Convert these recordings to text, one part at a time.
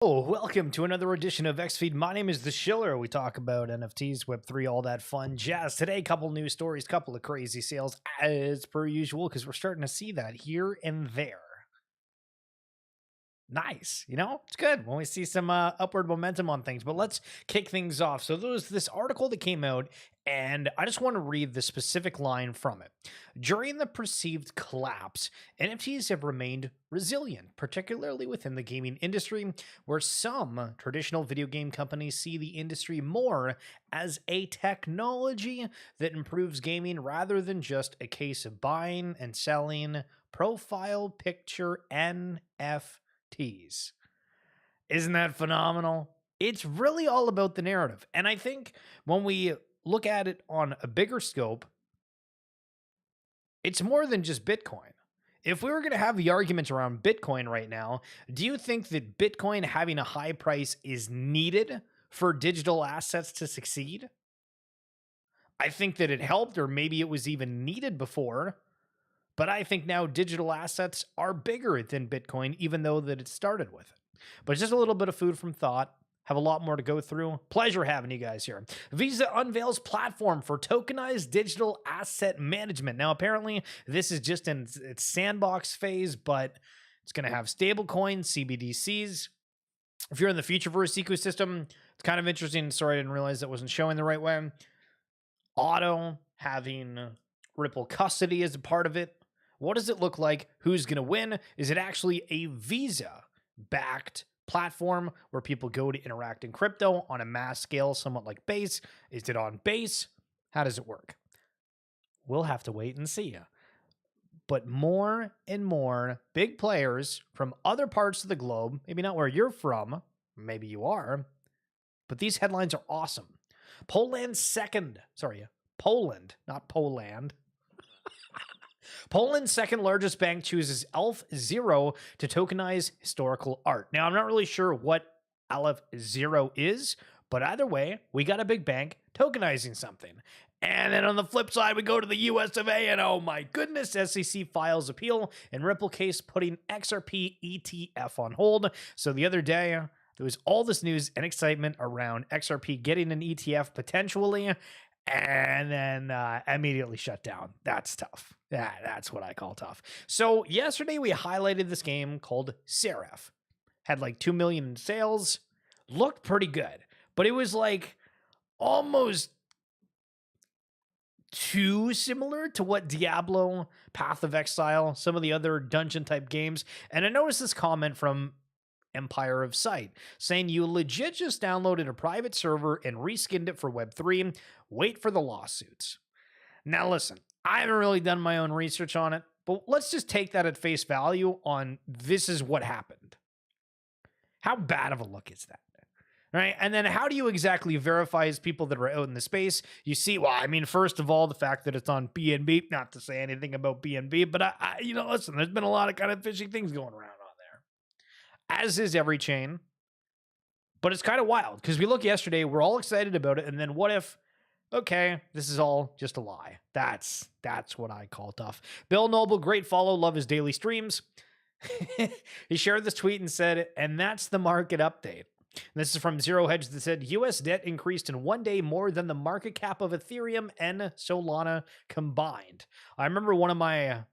Oh, welcome to another edition of XFeed. My name is The Schiller. We talk about NFTs, Web3, all that fun jazz. Today, couple news stories, couple of crazy sales as per usual, because we're starting to see that here and there. Nice. It's good when we see some upward momentum on things. But let's kick things off. So there was this article that came out, and I just want to read the specific line from it. During the perceived collapse, NFTs have remained resilient, particularly within the gaming industry, where some traditional video game companies see the industry more as a technology that improves gaming rather than just a case of buying and selling profile picture NFTs. Isn't that phenomenal? It's really all about the narrative. And I think when we look at it on a bigger scope, it's more than just Bitcoin. If we were going to have the argument around Bitcoin right now, do you think that Bitcoin having a high price is needed for digital assets to succeed? I think that it helped, or maybe it was even needed before. But I think now digital assets are bigger than Bitcoin, even though that it started with it. But just a little bit of food from thought. Have a lot more to go through. Pleasure having you guys here. Visa unveils platform for tokenized digital asset management. Now, apparently, this is just in its sandbox phase, but it's going to have stable coins, CBDCs. If you're in the Futureverse ecosystem, it's kind of interesting. Sorry, I didn't realize that wasn't showing the right way. Auto having Ripple custody as a part of it. What does it look like? Who's going to win? Is it actually a Visa-backed platform where people go to interact in crypto on a mass scale, somewhat like Base? Is it on Base? How does it work? We'll have to wait and see. But more and more big players from other parts of the globe, maybe not where you're from, maybe you are, but these headlines are awesome. Poland, not Poland. Poland's second largest bank chooses Elf Zero to tokenize historical art. Now, I'm not really sure what Elf Zero is, but either way, we got a big bank tokenizing something. And then on the flip side, we go to the US of A, and oh my goodness, SEC files appeal in Ripple case putting XRP ETF on hold. So the other day, there was all this news and excitement around XRP getting an ETF potentially, and then immediately shut down. That's tough. That's what I call tough. So yesterday we highlighted this game called Seraph. Had like 2 million in sales. Looked pretty good. But it was like almost too similar to what Diablo, Path of Exile, some of the other dungeon type games. And I noticed this comment from Empire of Sight saying you legit just downloaded a private server and reskinned it for Web3. Wait for the lawsuits. Now listen, I haven't really done my own research on it, but let's just take that at face value on this is what happened. How bad of a look is that? Right? And then how do you exactly verify as people that are out in the space? You see, well, I mean, first of all, the fact that it's on BNB, not to say anything about BNB, but listen, there's been a lot of kind of fishy things going around on there, as is every chain. But it's kind of wild because we look yesterday, we're all excited about it. And then what if, okay, this is all just a lie? That's what I call tough. Bill Noble, great follow, love his daily streams. He shared this tweet and said, and that's the market update. This is from Zero Hedge that said, U.S. debt increased in one day more than the market cap of Ethereum and Solana combined. I remember one of my,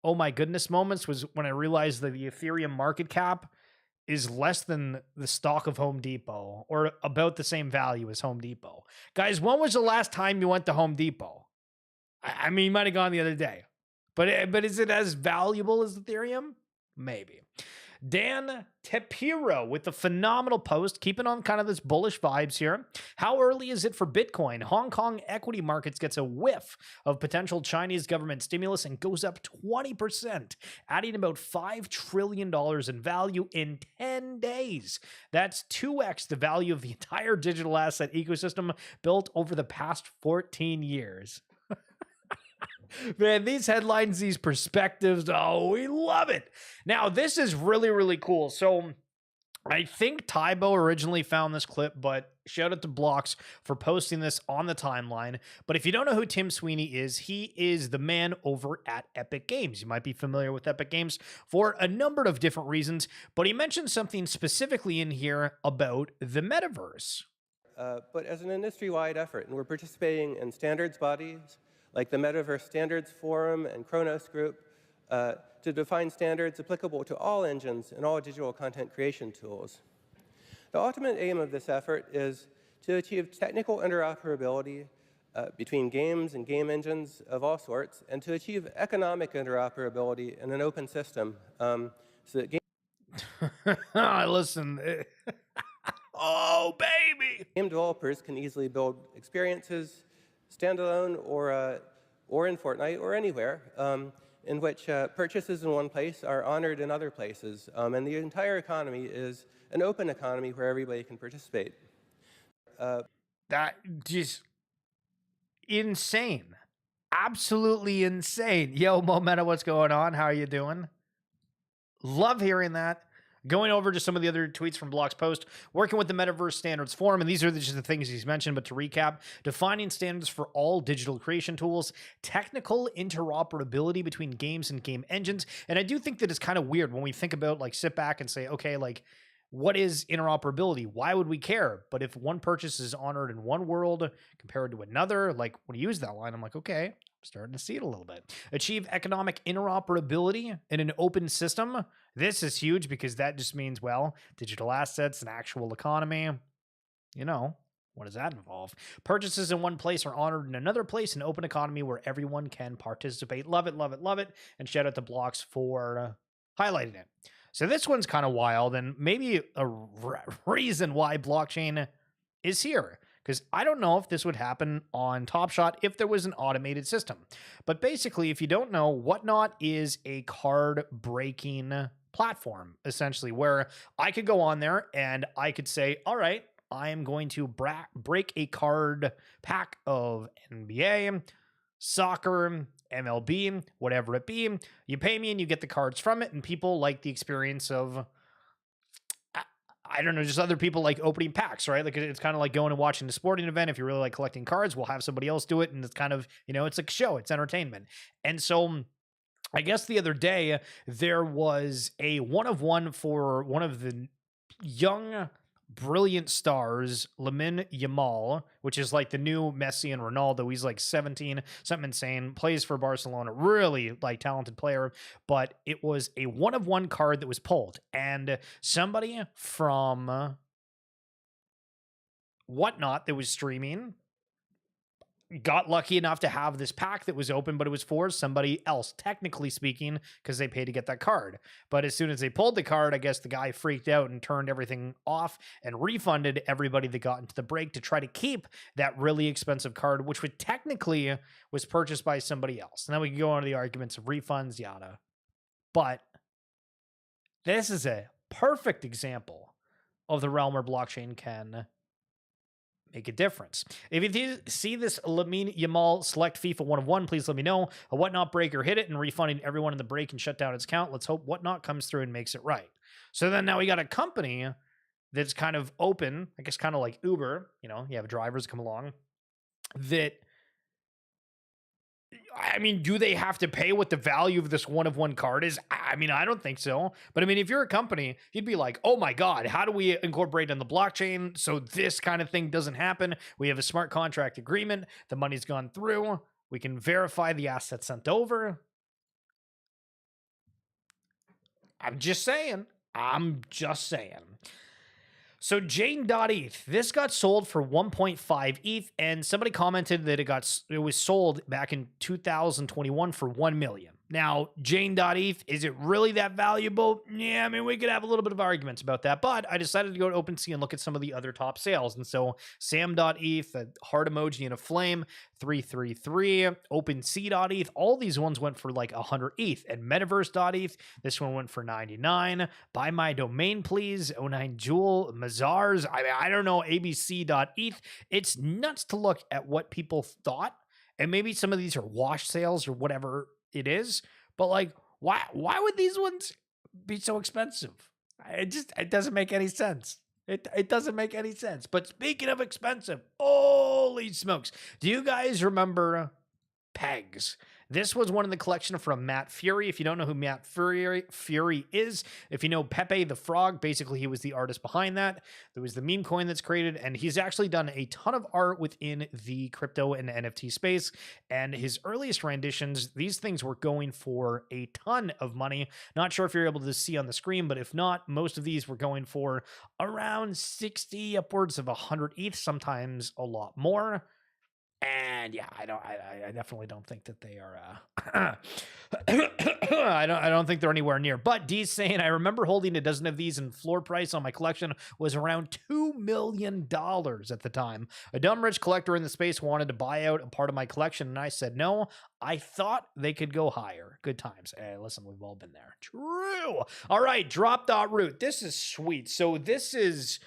oh my goodness moments was when I realized that the Ethereum market cap is less than the stock of Home Depot, or about the same value as Home Depot. Guys, when was the last time you went to Home Depot? I mean, you might have gone the other day. But is it as valuable as Ethereum? Maybe. Dan Tepiro with the phenomenal post, keeping on kind of this bullish vibes here. How early is it for Bitcoin? Hong Kong equity markets gets a whiff of potential Chinese government stimulus and goes up 20%, adding about $5 trillion in value in 10 days. That's 2x the value of the entire digital asset ecosystem built over the past 14 years. Man, these headlines, these perspectives, oh, we love it. Now, this is really, really cool. So I think Tybo originally found this clip, but shout out to Blocks for posting this on the timeline. But if you don't know who Tim Sweeney is, he is the man over at Epic Games. You might be familiar with Epic Games for a number of different reasons, but he mentioned something specifically in here about the metaverse. But as an industry-wide effort, and we're participating in standards bodies like the Metaverse Standards Forum and Kronos Group to define standards applicable to all engines and all digital content creation tools. The ultimate aim of this effort is to achieve technical interoperability between games and game engines of all sorts, and to achieve economic interoperability in an open system so that Listen. Oh, baby. game developers can easily build experiences, standalone or in Fortnite or anywhere, in which purchases in one place are honored in other places. And the entire economy is an open economy where everybody can participate. That just insane. Absolutely insane. Yo, Momenta, what's going on? How are you doing? Love hearing that. Going over to some of the other tweets from Block's post, working with the Metaverse Standards Forum, and these are just the things he's mentioned, but to recap, defining standards for all digital creation tools, technical interoperability between games and game engines, and I do think that it's kind of weird when we think about, like, sit back and say, okay, like, what is interoperability? Why would we care? But if one purchase is honored in one world compared to another, like, when you use that line, I'm like, okay, I'm starting to see it a little bit. Achieve economic interoperability in an open system. This is huge because that just means, well, digital assets and actual economy. You know, what does that involve? Purchases in one place are honored in another place, an open economy where everyone can participate. Love it, love it, love it. And shout out to Blocks for highlighting it. So this one's kind of wild, and maybe a reason why blockchain is here, because I don't know if this would happen on Top Shot if there was an automated system. But basically, if you don't know, Whatnot is a card breaking platform, essentially, where I could go on there and I could say, all right, I am going to break a card pack of NBA, soccer, MLB, whatever it be. You pay me and you get the cards from it, and people like the experience of, I don't know, just other people like opening packs, right? Like, it's kind of like going and watching a sporting event. If you really like collecting cards, we'll have somebody else do it, and it's kind of, you know, it's like a show, it's entertainment. And so I guess the other day there was a one of one for one of the young brilliant stars, Lamine Yamal, which is like the new Messi and Ronaldo. He's like 17, something insane, plays for Barcelona, really like talented player, but it was a one of one card that was pulled, and somebody from Whatnot that was streaming got lucky enough to have this pack that was open, but it was for somebody else, technically speaking, because they paid to get that card. But as soon as they pulled the card, I guess the guy freaked out and turned everything off and refunded everybody that got into the break to try to keep that really expensive card, which would technically was purchased by somebody else. And then we can go into the arguments of refunds, yada. But this is a perfect example of the realm where blockchain can make a difference. If you see this Lamine Yamal select FIFA 1 of 1, please let me know. A Whatnot breaker hit it and refunding everyone in the break and shut down its account. Let's hope Whatnot comes through and makes it right. So then now we got a company that's kind of open, I guess kind of like Uber, you know, you have drivers come along that, I mean, do they have to pay what the value of this one of one card is? I mean, I don't think so. But I mean, if you're a company, you'd be like, oh my God, how do we incorporate on the blockchain so this kind of thing doesn't happen? We have a smart contract agreement. The money's gone through. We can verify the assets sent over. I'm just saying. So Jane.eth, this got sold for 1.5 ETH, and somebody commented that it was sold back in 2021 for 1 million. Now, Jane.eth, is it really that valuable? Yeah, I mean, we could have a little bit of arguments about that, but I decided to go to OpenSea and look at some of the other top sales. And so Sam.eth, a heart emoji and a flame, 333, OpenSea.eth, all these ones went for like 100 ETH. And Metaverse.eth, this one went for 99. Buy my domain, please. 09 Jewel, Mazars, I don't know, ABC.eth. It's nuts to look at what people thought. And maybe some of these are wash sales or whatever it is, but like, why would these ones be so expensive? It doesn't make any sense. It doesn't make any sense. But speaking of expensive, holy smokes. Do you guys remember pegs? This was one in the collection from Matt Fury. If you don't know who Matt Fury is, if you know Pepe the Frog, basically he was the artist behind that. There was the meme coin that's created, and he's actually done a ton of art within the crypto and NFT space. And his earliest renditions, these things were going for a ton of money. Not sure if you're able to see on the screen, but if not, most of these were going for around 60, upwards of 100 ETH, sometimes a lot more. And yeah, I definitely don't think that they are. I don't think they're anywhere near. But D's saying, I remember holding a dozen of these, and floor price on my collection was around $2 million at the time. A dumb rich collector in the space wanted to buy out a part of my collection, and I said no. I thought they could go higher. Good times. Hey, listen, we've all been there. True. All right, drop.root. This is sweet. So this is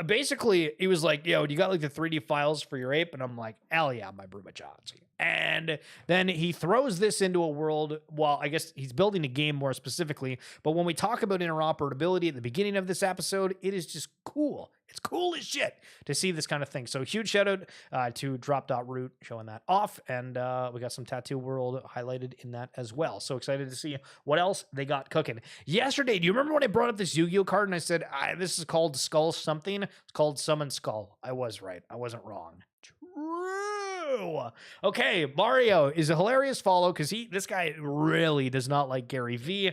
basically, he was like, yo, you got like the 3D files for your ape? And I'm like, hell yeah, my Brumachansi. And then he throws this into a world. Well, I guess he's building a game more specifically. But when we talk about interoperability at the beginning of this episode, it is just cool. It's cool as shit to see this kind of thing. So huge shout out to drop.root showing that off. And we got some Tattoo World highlighted in that as well. So excited to see what else they got cooking. Yesterday, do you remember when I brought up this Yu-Gi-Oh card and I said, this is called Skull something? It's called Summon Skull. I was right. I wasn't wrong. True. Okay, Mario is a hilarious follow because this guy really does not like Gary V,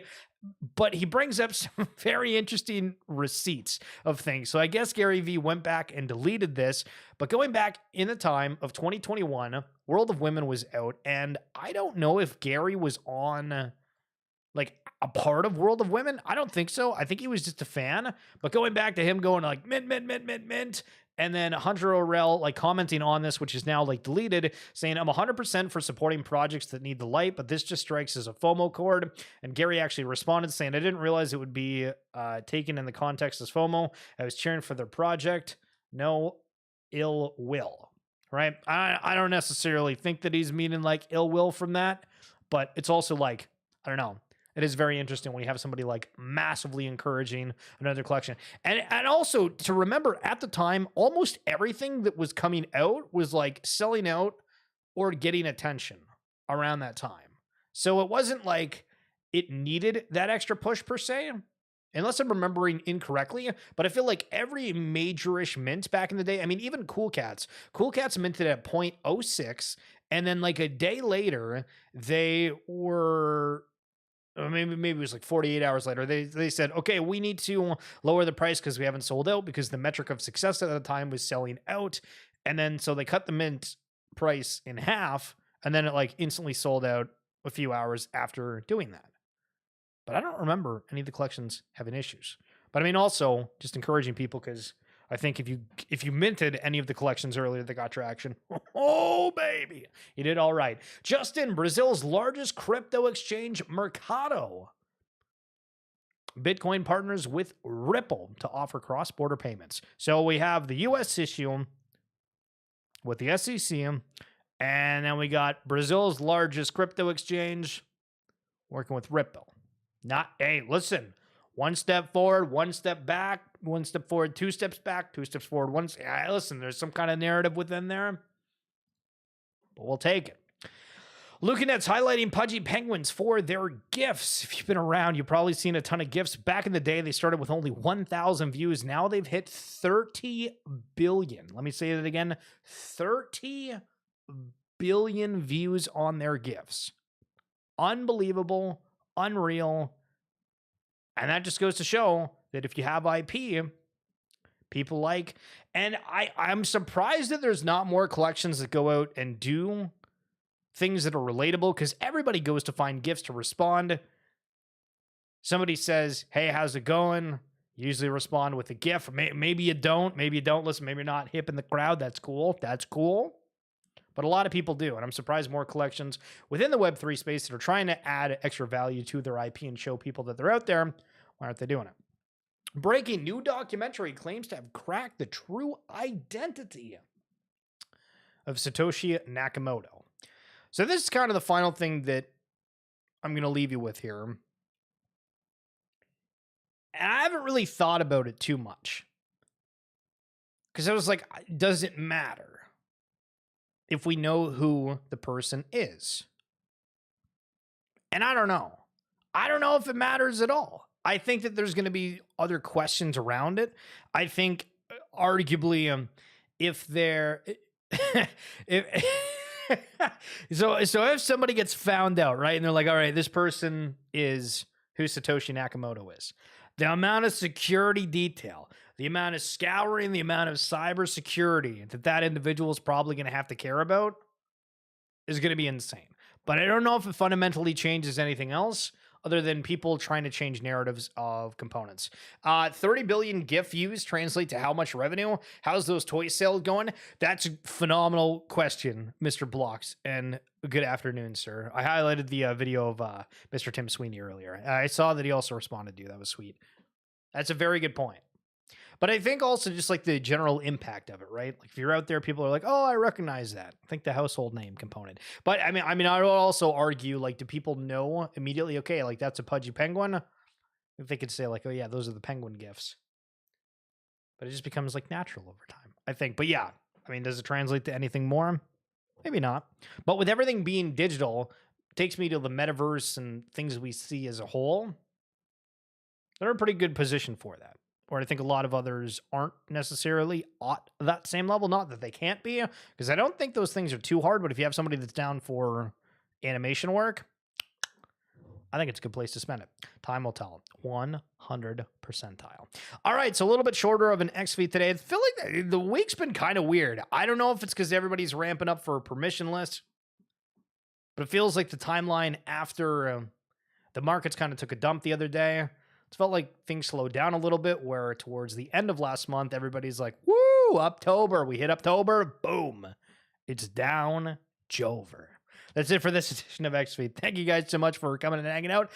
but he brings up some very interesting receipts of things. So I guess Gary V went back and deleted this, but going back in the time of 2021, World of Women was out, and I don't know if Gary was on like a part of World of Women. I don't think so. I think he was just a fan. But going back to him going like mint, mint, mint, mint, mint, and then Hunter O'Rell like commenting on this, which is now like deleted, saying, I'm 100% for supporting projects that need the light, but this just strikes as a FOMO chord. And Gary actually responded saying, I didn't realize it would be taken in the context as FOMO. I was cheering for their project. No ill will, right? I don't necessarily think that he's meaning like ill will from that, but it's also like, I don't know. It is very interesting when you have somebody like massively encouraging another collection. And also to remember at the time, almost everything that was coming out was like selling out or getting attention around that time. So it wasn't like it needed that extra push per se, unless I'm remembering incorrectly. But I feel like every majorish mint back in the day, I mean, even Cool Cats minted at 0.06. And then like a day later, they were... maybe it was like 48 hours later, they said, okay, we need to lower the price because we haven't sold out, because the metric of success at the time was selling out. And then so they cut the mint price in half, and then it like instantly sold out a few hours after doing that. But I don't remember any of the collections having issues. But I mean, also just encouraging people, because I think if you minted any of the collections earlier that got traction, oh baby, you did all right. Justin, Brazil's largest crypto exchange, Mercado Bitcoin partners with Ripple to offer cross-border payments. So we have the U.S. issue with the SEC, and then we got Brazil's largest crypto exchange working with Ripple. Hey, listen. One step forward, one step back, one step forward, two steps back, two steps forward, listen, there's some kind of narrative within there, but we'll take it. Lucanet's highlighting Pudgy Penguins for their gifts. If you've been around, you've probably seen a ton of gifts. Back in the day, they started with only 1,000 views. Now they've hit 30 billion. Let me say that again. 30 billion views on their gifts. Unbelievable, unreal. And that just goes to show that if you have IP, people like, and I'm surprised that there's not more collections that go out and do things that are relatable, because everybody goes to find gifts to respond. Somebody says, hey, how's it going? You usually respond with a GIF. Maybe you don't. Listen, maybe you're not hip in the crowd. That's cool. But a lot of people do, and I'm surprised more collections within the Web3 space that are trying to add extra value to their IP and show people that they're out there, why aren't they doing it? Breaking, new documentary claims to have cracked the true identity of Satoshi Nakamoto. So this is kind of the final thing that I'm going to leave you with here. I haven't really thought about it too much because I was like, does it matter if we know who the person is? And I don't know. I don't know if it matters at all. I think that there's going to be other questions around it. I think, arguably, if they're if so if somebody gets found out, right, and they're like, all right, this person is who Satoshi Nakamoto is, the amount of security detail, the amount of scouring, the amount of cybersecurity that individual is probably going to have to care about is going to be insane. But I don't know if it fundamentally changes anything else other than people trying to change narratives of components. 30 billion GIF views translate to how much revenue? How's those toy sales going? That's a phenomenal question, Mr. Blocks. And good afternoon, sir. I highlighted the video of Mr. Tim Sweeney earlier. I saw that he also responded to you. That was sweet. That's a very good point. But I think also just like the general impact of it, right? Like if you're out there, people are like, "Oh, I recognize that." I think the household name component. But I mean, I would also argue, like, do people know immediately? Okay, like that's a pudgy penguin. If they could say like, "Oh yeah, those are the penguin gifts," but it just becomes like natural over time, I think. But yeah, I mean, does it translate to anything more? Maybe not. But with everything being digital, it takes me to the metaverse and things we see as a whole. They're in a pretty good position for that. Or I think a lot of others aren't necessarily at that same level. Not that they can't be, because I don't think those things are too hard. But if you have somebody that's down for animation work, I think it's a good place to spend it. Time will tell. 100 percentile. All right, so a little bit shorter of an XV today. I feel like the week's been kind of weird. I don't know if it's because everybody's ramping up for a permission list, but it feels like the timeline after the markets kind of took a dump the other day. It felt like things slowed down a little bit, where towards the end of last month, everybody's like, woo, October. We hit October. Boom. It's down Jover. That's it for this edition of XV. Thank you guys so much for coming and hanging out.